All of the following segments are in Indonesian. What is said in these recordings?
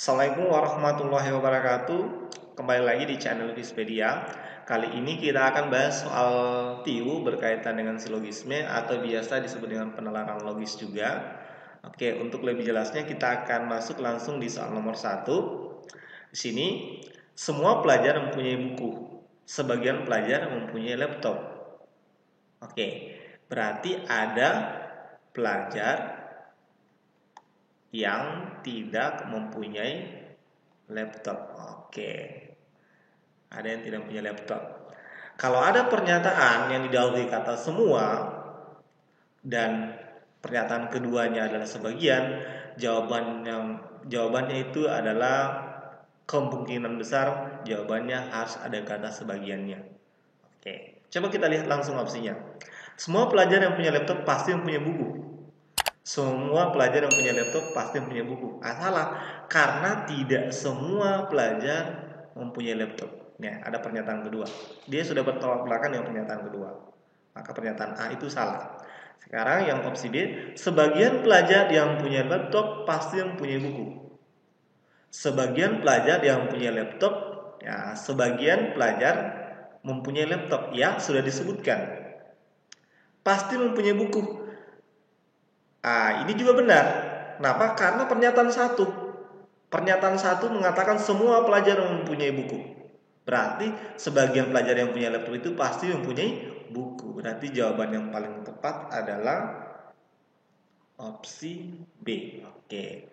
Assalamualaikum warahmatullahi wabarakatuh. Kembali lagi di channel Wispedia. Kali ini kita akan bahas soal TIU berkaitan dengan silogisme atau biasa disebut dengan penalaran logis juga. Oke, untuk lebih jelasnya kita akan masuk langsung di soal nomor 1. Di sini semua pelajar mempunyai buku. Sebagian pelajar mempunyai laptop. Oke, berarti ada pelajar yang tidak mempunyai laptop. Oke. Ada yang tidak punya laptop. Kalau ada pernyataan yang didahului kata semua dan pernyataan keduanya adalah sebagian, jawabannya itu adalah kemungkinan besar jawabannya harus ada kata sebagiannya. Oke. Coba kita lihat langsung opsinya. Semua pelajar yang punya laptop pasti mempunyai buku. Semua pelajar yang punya laptop pasti punya buku. Salah, karena tidak semua pelajar mempunyai laptop. Ya, ada pernyataan kedua. Dia sudah bertolak belakang dengan pernyataan kedua. Maka pernyataan A itu salah. Sekarang yang opsi B, sebagian pelajar yang punya laptop pasti mempunyai buku. Sebagian pelajar yang punya laptop, ya, sebagian pelajar mempunyai laptop, ya, sudah disebutkan. Pasti mempunyai buku. Ini juga benar. Kenapa? Karena pernyataan satu mengatakan semua pelajar mempunyai buku. Berarti sebagian pelajar yang punya laptop itu pasti mempunyai buku. Berarti jawaban yang paling tepat adalah opsi B. Oke.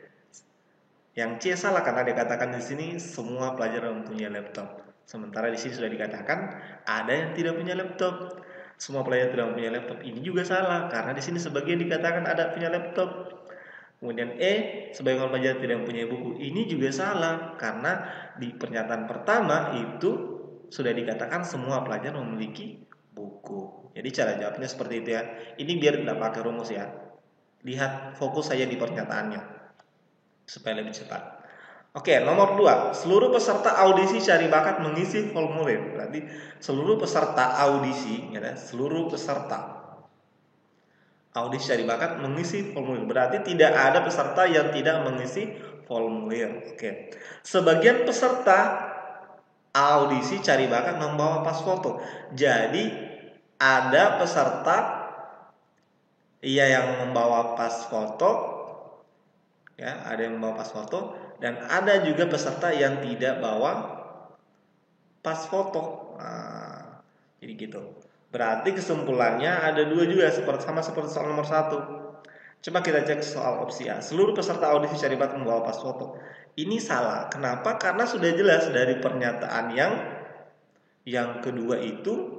Yang C salah karena dikatakan di sini semua pelajar mempunyai laptop. Sementara di sini sudah dikatakan ada yang tidak punya laptop. Semua pelajar tidak punya laptop. Ini juga salah karena di sini sebagian dikatakan ada punya laptop. Kemudian E, sebagian pelajar tidak punya buku. Ini juga salah karena di pernyataan pertama itu sudah dikatakan semua pelajar memiliki buku. Jadi cara jawabnya seperti itu ya. Ini biar tidak pakai rumus ya. Lihat fokus saja di pernyataannya supaya lebih cepat. Oke, nomor 2. Seluruh peserta audisi cari bakat mengisi formulir. Berarti seluruh peserta audisi, ya, seluruh peserta audisi cari bakat mengisi formulir. Berarti tidak ada peserta yang tidak mengisi formulir. Oke. Sebagian peserta audisi cari bakat membawa pas foto. Jadi ada peserta yang membawa pas foto, ya, ada yang membawa pas foto. Dan ada juga peserta yang tidak bawa pas foto. Jadi gitu. Berarti kesimpulannya ada dua juga, sama seperti soal nomor 1. Coba kita cek soal opsi A. Seluruh peserta audisi cari bakat membawa pas foto. Ini salah. Kenapa? Karena sudah jelas dari pernyataan yang kedua itu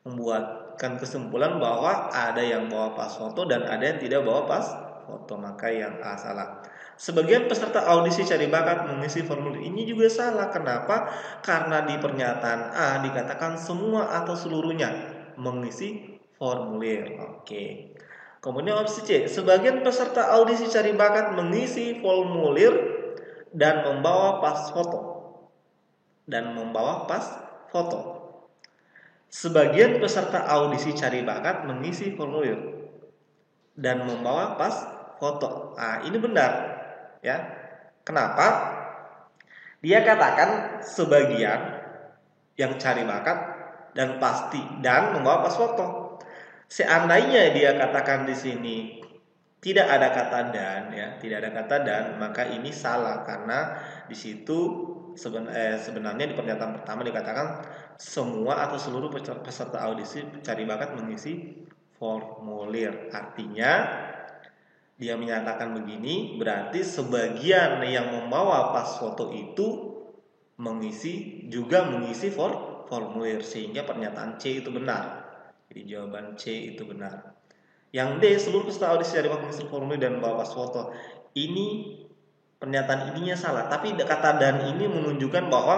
membuatkan kesimpulan bahwa ada yang bawa pas foto dan ada yang tidak bawa pas foto. Maka yang A salah. Sebagian peserta audisi cari bakat mengisi formulir. Ini juga salah. Kenapa? Karena di pernyataan A dikatakan semua atau seluruhnya mengisi formulir. Oke. Kemudian opsi C. Sebagian peserta audisi cari bakat mengisi formulir dan membawa pas foto. Sebagian peserta audisi cari bakat mengisi formulir dan membawa pas foto. Ini benar. Ya, kenapa? Dia katakan sebagian yang cari bakat dan pasti dan membawa pas foto. Seandainya dia katakan di sini tidak ada kata dan, ya, tidak ada kata dan, maka ini salah karena di situ sebenarnya di pernyataan pertama dikatakan semua atau seluruh peserta audisi cari bakat mengisi formulir. Artinya dia menyatakan begini, berarti sebagian yang membawa pas foto itu mengisi formulir, sehingga pernyataan C itu benar. Jadi jawaban C itu benar. Yang D, seluruh peserta audisi cari bakat mengisi formulir dan membawa pas foto. Ini pernyataan ininya salah, tapi kata dan ini menunjukkan bahwa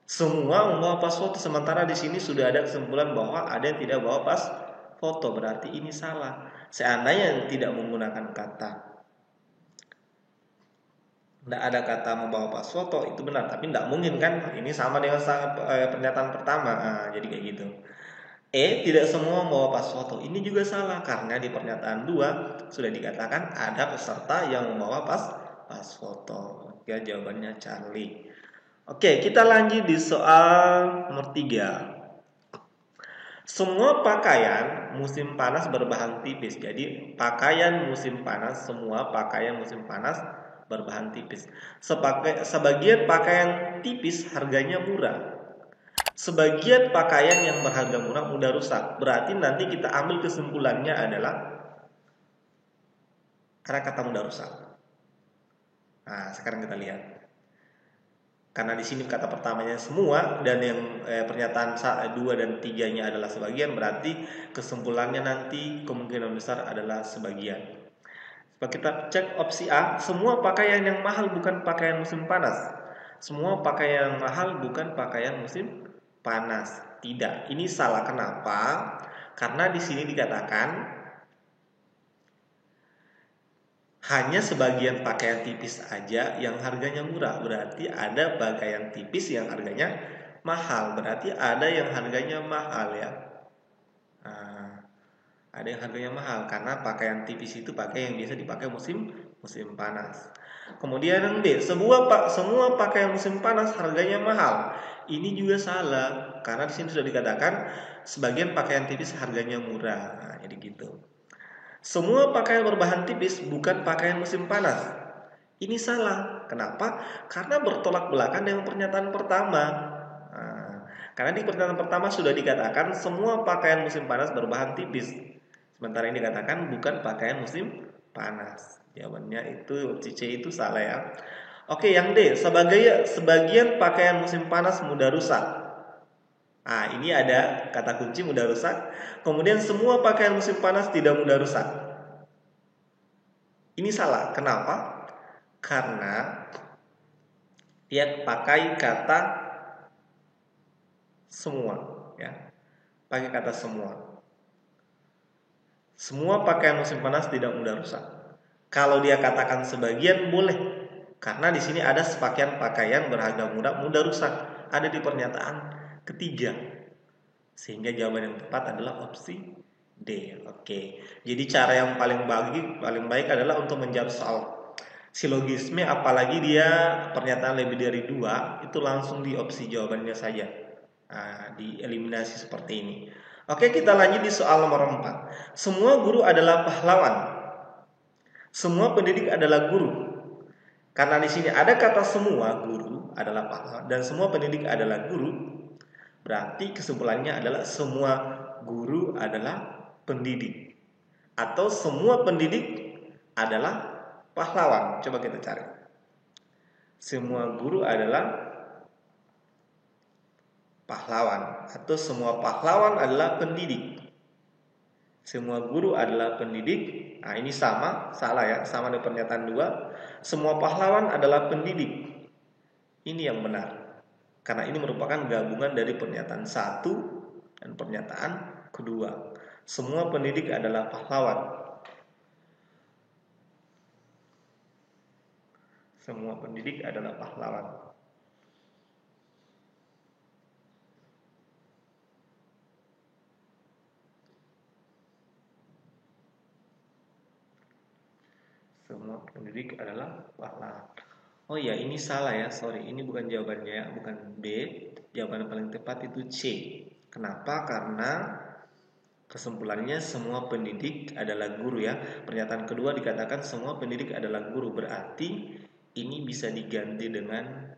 semua membawa pas foto, sementara di sini sudah ada kesimpulan bahwa ada yang tidak bawa pas foto, berarti ini salah. Seandainya tidak menggunakan kata, tidak ada kata membawa pas foto, itu benar, tapi tidak mungkin kan? Ini sama dengan pernyataan pertama. Jadi kayak gitu. E, tidak semua membawa pas foto. Ini juga salah karena di pernyataan 2 sudah dikatakan ada peserta yang membawa pas pas foto. Ya, jawabannya Charlie. Oke, kita lanjut di soal nomor 3. Semua pakaian musim panas berbahan tipis. Jadi pakaian musim panas, semua pakaian musim panas berbahan tipis. Sebagian pakaian tipis harganya murah. Sebagian pakaian yang berharga murah mudah rusak. Berarti nanti kita ambil kesimpulannya adalah ada kata mudah rusak. Nah, sekarang kita lihat. Karena di sini kata pertamanya semua dan yang pernyataan 2 dan 3-nya adalah sebagian, berarti kesimpulannya nanti kemungkinan besar adalah sebagian. Coba kita cek opsi A, semua pakaian yang mahal bukan pakaian musim panas. Semua pakaian yang mahal bukan pakaian musim panas. Tidak, ini salah. Kenapa? Karena di sini dikatakan hanya sebagian pakaian tipis aja yang harganya murah. Berarti ada pakaian tipis yang harganya mahal. Berarti ada yang harganya mahal ya. Nah, ada yang harganya mahal karena pakaian tipis itu pakai yang biasa dipakai musim panas. Kemudian yang B, semua pakaian musim panas harganya mahal. Ini juga salah karena di sini sudah dikatakan sebagian pakaian tipis harganya murah. Nah, jadi gitu. Semua pakaian berbahan tipis bukan pakaian musim panas. Ini salah. Kenapa? Karena bertolak belakang dengan pernyataan pertama. Nah, karena di pernyataan pertama sudah dikatakan semua pakaian musim panas berbahan tipis. Sementara ini dikatakan bukan pakaian musim panas. Jawabannya itu opsi C itu salah ya. Oke, yang D, sebagian pakaian musim panas mudah rusak. Nah, ini ada kata kunci mudah rusak. Kemudian semua pakaian musim panas tidak mudah rusak. Ini salah. Kenapa? Karena dia pakai kata semua, ya. Pakai kata semua. Semua pakaian musim panas tidak mudah rusak. Kalau dia katakan sebagian boleh. Karena di sini ada sebagian pakaian berharga murah mudah rusak. Ada di pernyataan ketiga. Sehingga jawaban yang tepat adalah opsi D. Oke. Jadi cara yang paling baik adalah untuk menjawab soal silogisme, apalagi dia pernyataan lebih dari 2, itu langsung di opsi jawabannya saja. Nah, dieliminasi seperti ini. Oke, kita lanjut di soal nomor 4. Semua guru adalah pahlawan. Semua pendidik adalah guru. Karena di sini ada kata semua guru adalah pahlawan dan semua pendidik adalah guru. Berarti kesimpulannya adalah semua guru adalah pendidik atau semua pendidik adalah pahlawan. Coba kita cari. Semua guru adalah pahlawan atau semua pahlawan adalah pendidik. Semua guru adalah pendidik. Nah, ini salah ya, sama dengan pernyataan 2. Semua pahlawan adalah pendidik. Ini yang benar. Karena ini merupakan gabungan dari pernyataan 1 dan pernyataan kedua. Semua pendidik adalah pahlawan. Semua pendidik adalah pahlawan. Semua pendidik adalah pahlawan. Oh ya, ini salah ya, sorry. Ini bukan jawabannya ya, bukan B. Jawaban yang paling tepat itu C. Kenapa? Karena kesimpulannya semua pendidik adalah guru ya. Pernyataan kedua dikatakan semua pendidik adalah guru. Berarti ini bisa diganti dengan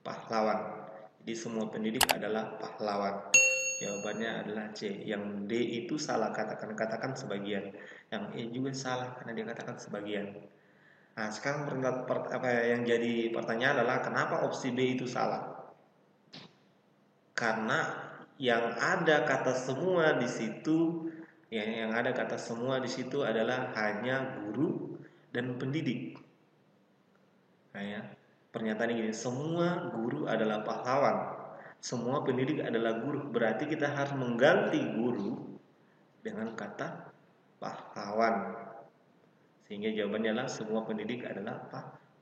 pahlawan. Jadi semua pendidik adalah pahlawan. Jawabannya adalah C. Yang D itu salah, katakan sebagian. Yang E juga salah karena dia katakan sebagian. Nah, sekarang yang jadi pertanyaan adalah kenapa opsi B itu salah? Karena yang ada kata semua di situ, yang ada kata semua di situ adalah hanya guru dan pendidik. Nah, ya, pernyataan ini semua guru adalah pahlawan, semua pendidik adalah guru. Berarti kita harus mengganti guru dengan kata pahlawan. Sehingga jawabannya adalah semua pendidik adalah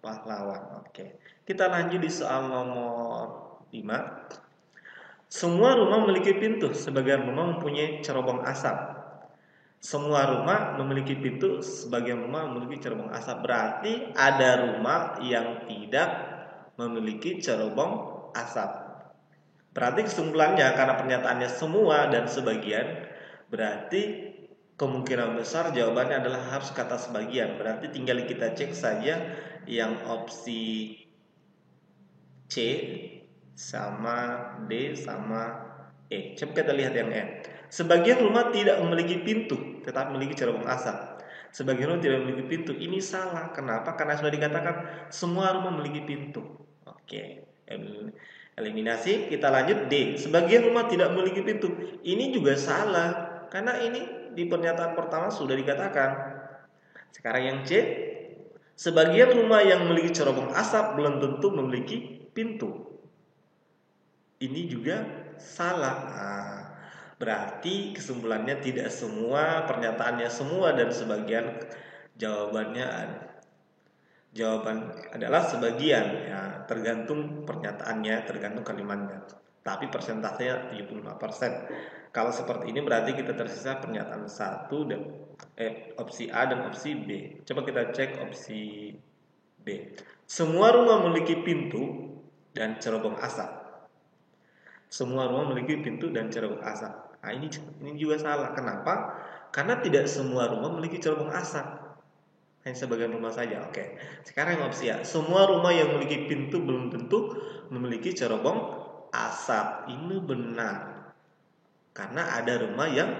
pahlawan. Oke. Kita lanjut di soal nomor 5. Semua rumah memiliki pintu, sebagian rumah mempunyai cerobong asap. Semua rumah memiliki pintu, sebagian rumah memiliki cerobong asap. Berarti ada rumah yang tidak memiliki cerobong asap. Berarti kesimpulannya, karena pernyataannya semua dan sebagian, berarti kemungkinan besar jawabannya adalah harus kata sebagian. Berarti tinggal kita cek saja yang opsi C sama D sama E. Coba kita lihat yang E. Sebagian rumah tidak memiliki pintu, tetapi memiliki cerobong asap. Sebagian rumah tidak memiliki pintu. Ini salah. Kenapa? Karena sudah dikatakan semua rumah memiliki pintu. Oke. Eliminasi. Kita lanjut D. Sebagian rumah tidak memiliki pintu. Ini juga salah. Karena ini di pernyataan pertama sudah dikatakan. Sekarang yang C. Sebagian rumah yang memiliki cerobong asap belum tentu memiliki pintu. Ini juga salah. Nah, berarti kesimpulannya tidak semua, pernyataannya semua dan sebagian, jawaban adalah sebagian. Ya, tergantung pernyataannya, tergantung kalimatnya. Tapi persentasenya 75%. Kalau seperti ini berarti kita tersisa pernyataan 1 dan opsi A dan opsi B. Coba kita cek opsi B. Semua rumah memiliki pintu dan cerobong asap. Semua rumah memiliki pintu dan cerobong asap. Nah, ini juga salah. Kenapa? Karena tidak semua rumah memiliki cerobong asap. Hanya sebagian rumah saja. Oke. Sekarang yang opsi A. Semua rumah yang memiliki pintu belum tentu memiliki cerobong asap. Ini benar. Karena ada rumah yang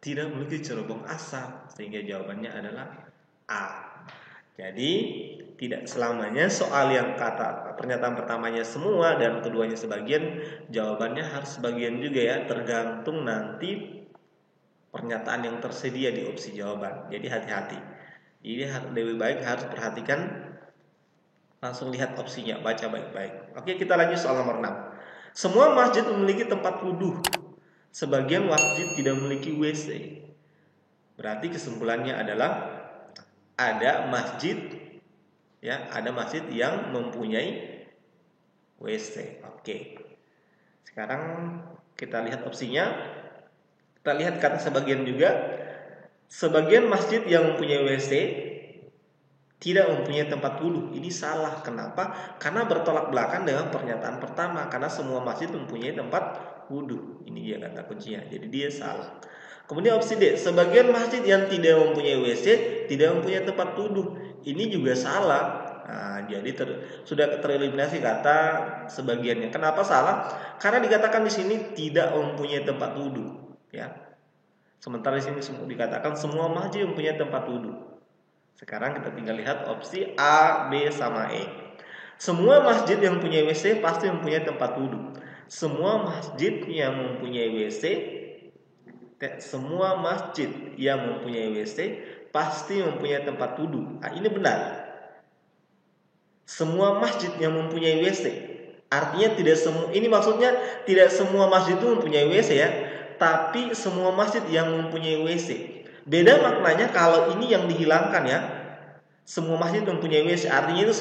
tidak memiliki cerobong asap. Sehingga jawabannya adalah A. Jadi tidak selamanya soal yang kata pernyataan pertamanya semua dan keduanya sebagian, jawabannya harus sebagian juga ya, tergantung nanti pernyataan yang tersedia di opsi jawaban. Jadi hati-hati. Jadi lebih baik harus perhatikan, langsung lihat opsinya, baca baik-baik. Oke, kita lanjut soal nomor 6. Semua masjid memiliki tempat wudhu. Sebagian masjid tidak memiliki WC. Berarti kesimpulannya adalah ada masjid yang mempunyai WC. Oke. Sekarang kita lihat opsinya. Kita lihat kata sebagian juga. Sebagian masjid yang mempunyai WC tidak mempunyai tempat wudhu. Ini salah. Kenapa? Karena bertolak belakang dengan pernyataan pertama. Karena semua masjid mempunyai tempat wudhu. Ini dia kata kuncinya. Jadi dia salah. Kemudian opsi D. Sebagian masjid yang tidak mempunyai WC tidak mempunyai tempat wudhu. Ini juga salah. Nah, jadi sudah tereliminasi kata sebagiannya. Kenapa salah? Karena dikatakan di sini tidak mempunyai tempat wudhu. Ya. Sementara di sini dikatakan semua masjid mempunyai tempat wudhu. Sekarang kita tinggal lihat opsi A, B, sama E. Semua masjid yang mempunyai WC pasti mempunyai tempat wudhu. Semua masjid yang mempunyai WC pasti mempunyai tempat wudhu. Nah, ini benar. Semua masjid yang mempunyai WC. Artinya tidak semua, ini maksudnya tidak semua masjid itu mempunyai WC ya, tapi semua masjid yang mempunyai WC. Beda maknanya kalau ini yang dihilangkan ya. Semua masjid mempunyai WC, artinya itu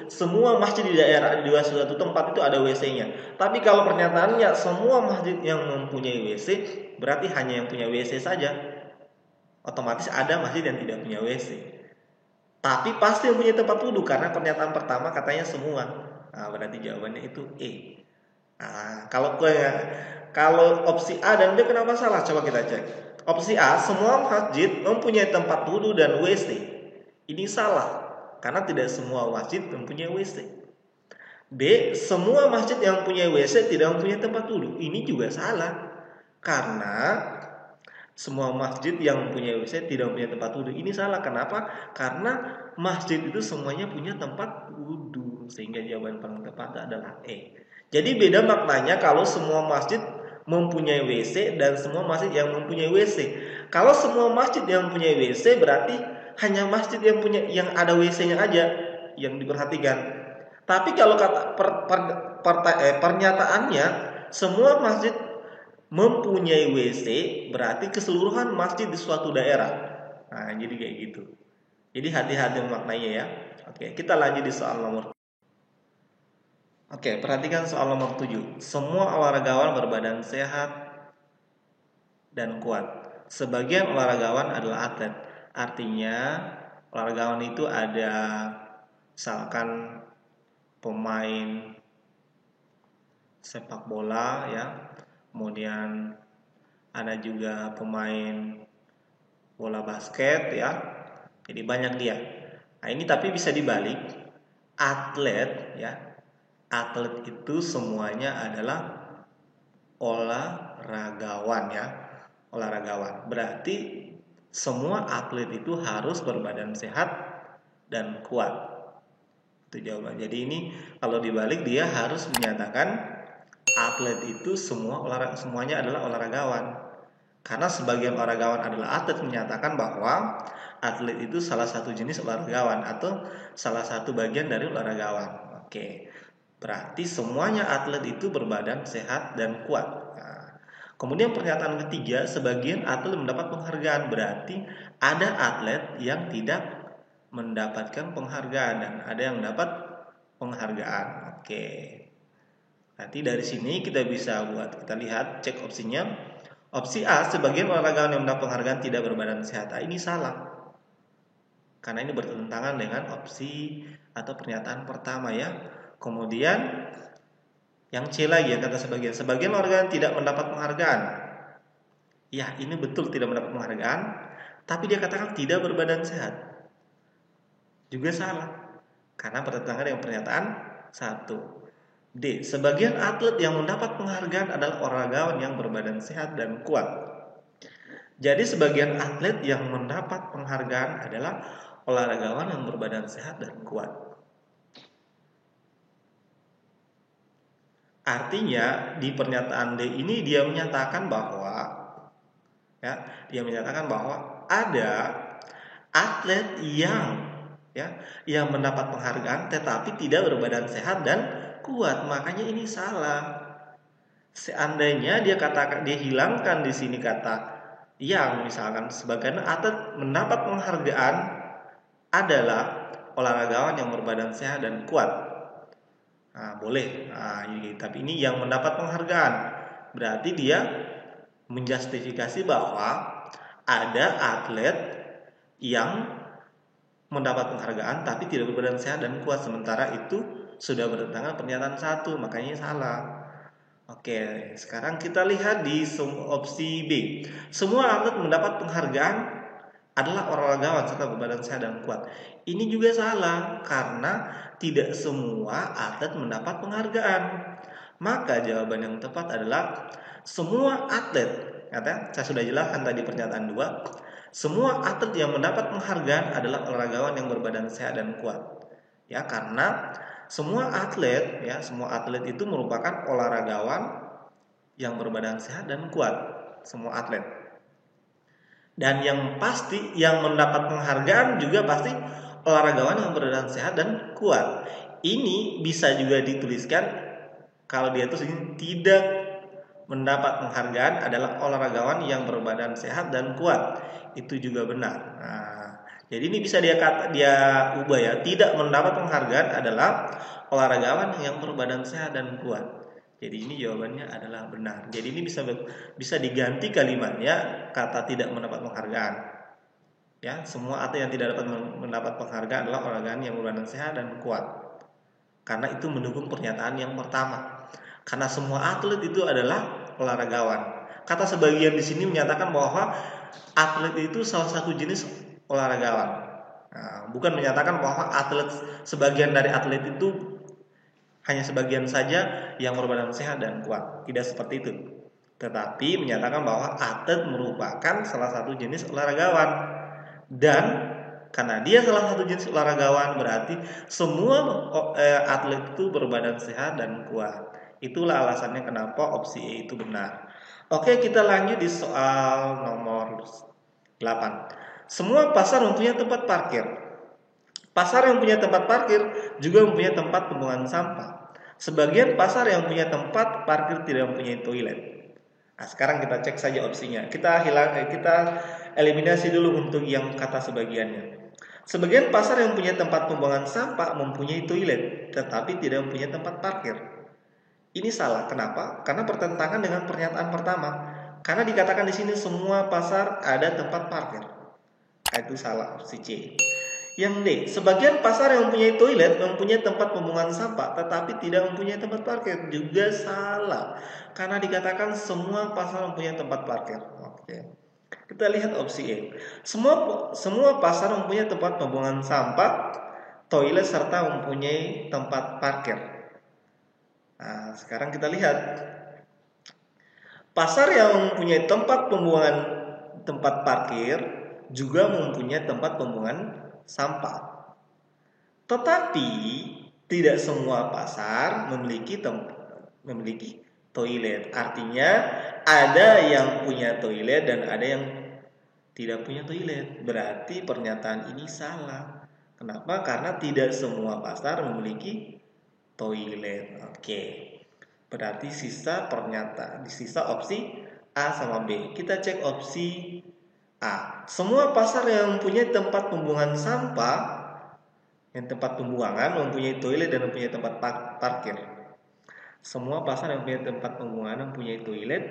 semua masjid di daerah di suatu tempat itu ada WC-nya. Tapi kalau pernyataannya semua masjid yang mempunyai WC, berarti hanya yang punya WC saja. Otomatis ada masjid yang tidak punya WC. Tapi pasti yang punya tempat wudhu karena pernyataan pertama katanya semua. Nah, berarti jawabannya itu E. Nah, kalau opsi A dan B kenapa salah? Coba kita cek. Opsi A, semua masjid mempunyai tempat wudhu dan WC. Ini salah, karena tidak semua masjid mempunyai WC. B, semua masjid yang mempunyai WC tidak mempunyai tempat wudhu. Ini juga salah, karena semua masjid yang mempunyai WC tidak mempunyai tempat wudhu. Ini salah, kenapa? Karena masjid itu semuanya punya tempat wudhu, sehingga jawaban paling tepat adalah E. Jadi beda maknanya kalau semua masjid mempunyai WC dan semua masjid yang mempunyai WC. Kalau semua masjid yang mempunyai WC berarti hanya masjid yang ada WC-nya aja yang diperhatikan. Tapi kalau kata pernyataannya semua masjid mempunyai WC berarti keseluruhan masjid di suatu daerah. Nah, jadi kayak gitu. Jadi hati-hati memaknainya ya. Oke, kita lanjut di soal nomor. Oke, perhatikan soal nomor 7. Semua olahragawan berbadan sehat dan kuat. sebagian olahragawan adalah atlet. Artinya olahragawan itu ada misalkan pemain sepak bola ya, kemudian ada juga pemain bola basket ya. Jadi banyak dia. Nah, ini tapi bisa dibalik. Atlet ya. Atlet itu semuanya adalah olahragawan ya. Olahragawan. Berarti semua atlet itu harus berbadan sehat dan kuat. Itu jawaban. Jadi ini kalau dibalik dia harus menyatakan atlet itu semuanya adalah olahragawan. Karena sebagian olahragawan adalah atlet menyatakan bahwa atlet itu salah satu jenis olahragawan atau salah satu bagian dari olahragawan. Oke. Berarti semuanya atlet itu berbadan sehat dan kuat. Nah, kemudian pernyataan ketiga, sebagian atlet mendapat penghargaan. Berarti ada atlet yang tidak mendapatkan penghargaan dan ada yang dapat penghargaan. Oke. Nanti dari sini kita bisa kita lihat cek opsinya. Opsi A, sebagian olahragawan yang mendapat penghargaan tidak berbadan sehat. Ini salah. Karena ini bertentangan dengan opsi atau pernyataan pertama ya. Kemudian yang C lagi ya, kata sebagian olahragawan tidak mendapat penghargaan. Ya, ini betul tidak mendapat penghargaan, tapi dia katakan tidak berbadan sehat. Juga salah. Karena bertentangan dengan pernyataan 1. D. Sebagian atlet yang mendapat penghargaan adalah olahragawan yang berbadan sehat dan kuat. Jadi sebagian atlet yang mendapat penghargaan adalah olahragawan yang berbadan sehat dan kuat. Artinya di pernyataan D ini dia menyatakan bahwa ada atlet yang mendapat penghargaan tetapi tidak berbadan sehat dan kuat. Makanya ini salah. Seandainya dia hilangkan di sini kata yang, misalkan sebagian atlet mendapat penghargaan adalah olahragawan yang berbadan sehat dan kuat. Nah, boleh. Tapi ini yang mendapat penghargaan. Berarti dia menjustifikasi bahwa ada atlet yang mendapat penghargaan tapi tidak berbadan sehat dan kuat, sementara itu sudah bertentangan pernyataan 1, makanya salah. Oke, sekarang kita lihat di opsi B. Semua atlet mendapat penghargaan adalah olahragawan serta berbadan sehat dan kuat. Ini juga salah karena tidak semua atlet mendapat penghargaan. Maka jawaban yang tepat adalah semua atlet. Saya sudah jelaskan tadi pernyataan 2. Semua atlet yang mendapat penghargaan adalah olahragawan yang berbadan sehat dan kuat. Ya, karena semua atlet itu merupakan olahragawan yang berbadan sehat dan kuat. Semua atlet. Dan yang pasti yang mendapat penghargaan juga pasti olahragawan yang berbadan sehat dan kuat. Ini bisa juga dituliskan kalau dia itu tidak mendapat penghargaan adalah olahragawan yang berbadan sehat dan kuat. Itu juga benar. Nah, jadi ini bisa dia ubah ya. Tidak mendapat penghargaan adalah olahragawan yang berbadan sehat dan kuat. Jadi ini jawabannya adalah benar. Jadi ini bisa diganti kalimatnya kata tidak mendapat penghargaan. Ya, semua atlet yang tidak dapat mendapat penghargaan adalah olahragawan yang berbadan sehat dan kuat. Karena itu mendukung pernyataan yang pertama. Karena semua atlet itu adalah olahragawan. Kata sebagian di sini menyatakan bahwa atlet itu salah satu jenis olahragawan. Nah, bukan menyatakan bahwa sebagian dari atlet itu hanya sebagian saja yang berbadan sehat dan kuat. Tidak seperti itu. Tetapi menyatakan bahwa atlet merupakan salah satu jenis olahragawan. Dan karena dia salah satu jenis olahragawan, berarti semua atlet itu berbadan sehat dan kuat. Itulah alasannya kenapa opsi E itu benar. Oke, kita lanjut di soal nomor 8. Semua pasar mempunyai tempat parkir. Pasar yang punya tempat parkir juga mempunyai tempat pembuangan sampah. Sebagian pasar yang punya tempat parkir tidak mempunyai toilet. Nah, sekarang kita cek saja opsinya. Kita eliminasi dulu untuk yang kata sebagiannya. Sebagian pasar yang punya tempat pembuangan sampah mempunyai toilet, tetapi tidak mempunyai tempat parkir. Ini salah. Kenapa? Karena bertentangan dengan pernyataan pertama. Karena dikatakan di sini semua pasar ada tempat parkir. Itu salah, opsi C. Yang D, sebagian pasar yang mempunyai toilet mempunyai tempat pembuangan sampah tetapi tidak mempunyai tempat parkir, juga salah. Karena dikatakan semua pasar mempunyai tempat parkir. Oke. Kita lihat opsi E. Semua pasar mempunyai tempat pembuangan sampah, toilet serta mempunyai tempat parkir. Nah, sekarang kita lihat. Pasar yang mempunyai tempat pembuangan tempat parkir juga mempunyai tempat pembuangan sampah. Tetapi tidak semua pasar memiliki toilet. Artinya ada yang punya toilet dan ada yang tidak punya toilet. Berarti pernyataan ini salah. Kenapa? Karena tidak semua pasar memiliki toilet. Oke. Berarti sisa opsi A sama B. Kita cek opsi A. Semua pasar yang mempunyai tempat pembuangan sampah, yang tempat pembuangan mempunyai toilet dan mempunyai tempat parkir. Semua pasar yang mempunyai tempat pembuangan mempunyai toilet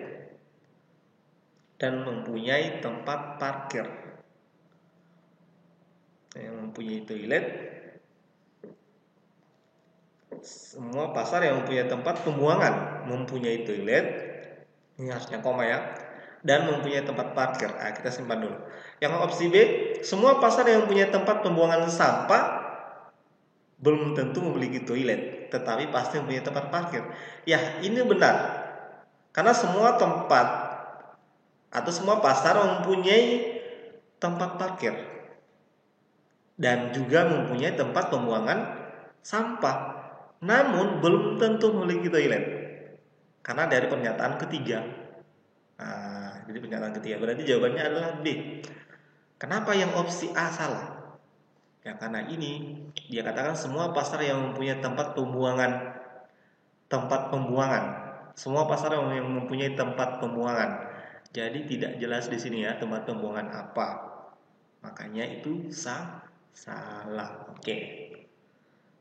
dan mempunyai tempat parkir. Yang mempunyai toilet, semua pasar yang mempunyai tempat pembuangan mempunyai toilet, ini harusnya koma ya, dan mempunyai tempat parkir. Nah, kita simpan dulu. Yang opsi B, semua pasar yang mempunyai tempat pembuangan sampah belum tentu memiliki toilet, tetapi pasti mempunyai tempat parkir. Ya, ini benar. Karena semua tempat atau semua pasar mempunyai tempat parkir dan juga mempunyai tempat pembuangan sampah. Namun belum tentu memiliki toilet. Karena dari pernyataan ketiga. Nah, jadi pernyataan ketiga berarti jawabannya adalah B. Kenapa yang opsi A salah? Ya karena ini dia katakan semua pasar yang mempunyai tempat pembuangan. Semua pasar yang mempunyai tempat pembuangan. Jadi tidak jelas di sini ya tempat pembuangan apa. Makanya itu salah. Oke.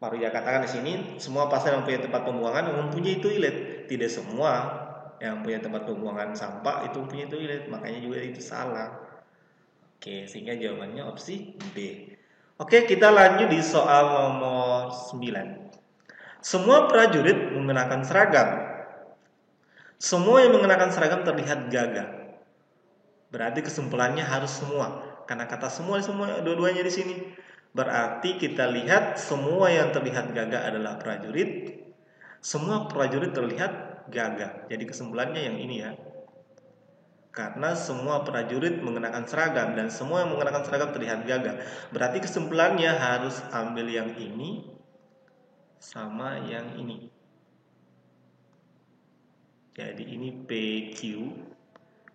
Baru dia katakan di sini semua pasar yang mempunyai tempat pembuangan mempunyai toilet. Tidak semua yang punya tempat pembuangan sampah itu mempunyai toilet. Makanya juga itu salah. Oke, sehingga jawabannya opsi B. Oke, kita lanjut di soal nomor 9. Semua prajurit mengenakan seragam. Semua yang mengenakan seragam terlihat gagah. Berarti kesimpulannya harus semua. Karena kata semua dua-duanya di sini. Berarti kita lihat semua yang terlihat gagah adalah prajurit. Semua prajurit terlihat gagah. Jadi kesimpulannya yang ini ya. Karena semua prajurit mengenakan seragam dan semua yang mengenakan seragam terlihat gagah. Berarti kesimpulannya harus ambil yang ini sama yang ini. Jadi ini PQ.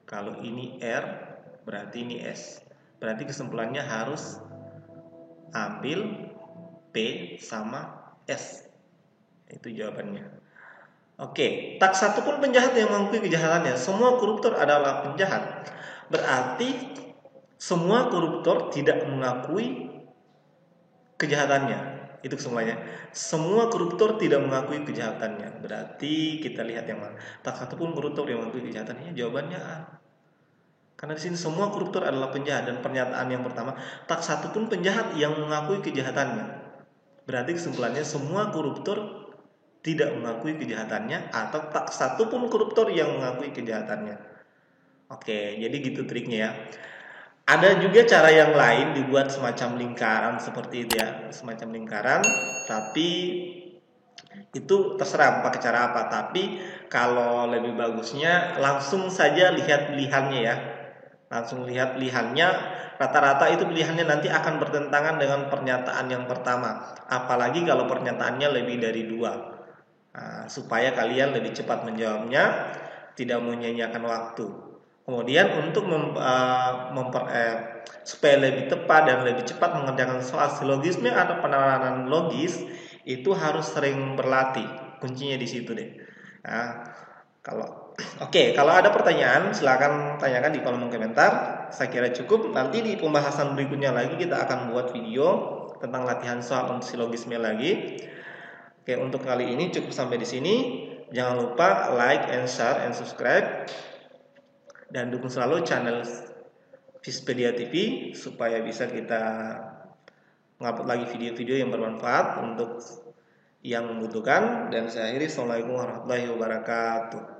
Kalau ini R berarti ini S. Berarti kesimpulannya harus ambil P sama S. Itu jawabannya. Oke, tak satu pun penjahat yang mengakui kejahatannya. Semua koruptor adalah penjahat. Berarti semua koruptor tidak mengakui kejahatannya. Itu semuanya. Semua koruptor tidak mengakui kejahatannya. Berarti kita lihat yang mana. Tak satu pun koruptor yang mengakui kejahatannya. Jawabannya A. Karena di sini semua koruptor adalah penjahat dan pernyataan yang pertama, tak satu pun penjahat yang mengakui kejahatannya. Berarti kesimpulannya semua koruptor tidak mengakui kejahatannya atau tak satu pun koruptor yang mengakui kejahatannya. Oke, jadi gitu triknya ya. Ada juga cara yang lain dibuat semacam lingkaran seperti itu ya, semacam lingkaran, tapi itu terserah pakai cara apa. Tapi kalau lebih bagusnya langsung saja lihat pilihannya ya. Langsung lihat pilihannya, rata-rata itu pilihannya nanti akan bertentangan dengan pernyataan yang pertama. Apalagi kalau pernyataannya lebih dari 2. Supaya kalian lebih cepat menjawabnya, tidak menyia-nyiakan waktu. Kemudian untuk supaya lebih tepat dan lebih cepat mengerjakan soal silogisme atau penerapan logis, itu harus sering berlatih. Kuncinya di situ deh. Kalau ada pertanyaan silakan tanyakan di kolom komentar. Saya kira cukup. Nanti di pembahasan berikutnya lagi kita akan buat video tentang latihan soal untuk silogisme lagi. Oke, untuk kali ini cukup sampai di sini. Jangan lupa like and share and subscribe. dan dukung selalu channel Fispedia TV supaya bisa kita mengupload lagi video-video yang bermanfaat untuk yang membutuhkan. Dan saya akhiri, assalamualaikum warahmatullahi wabarakatuh.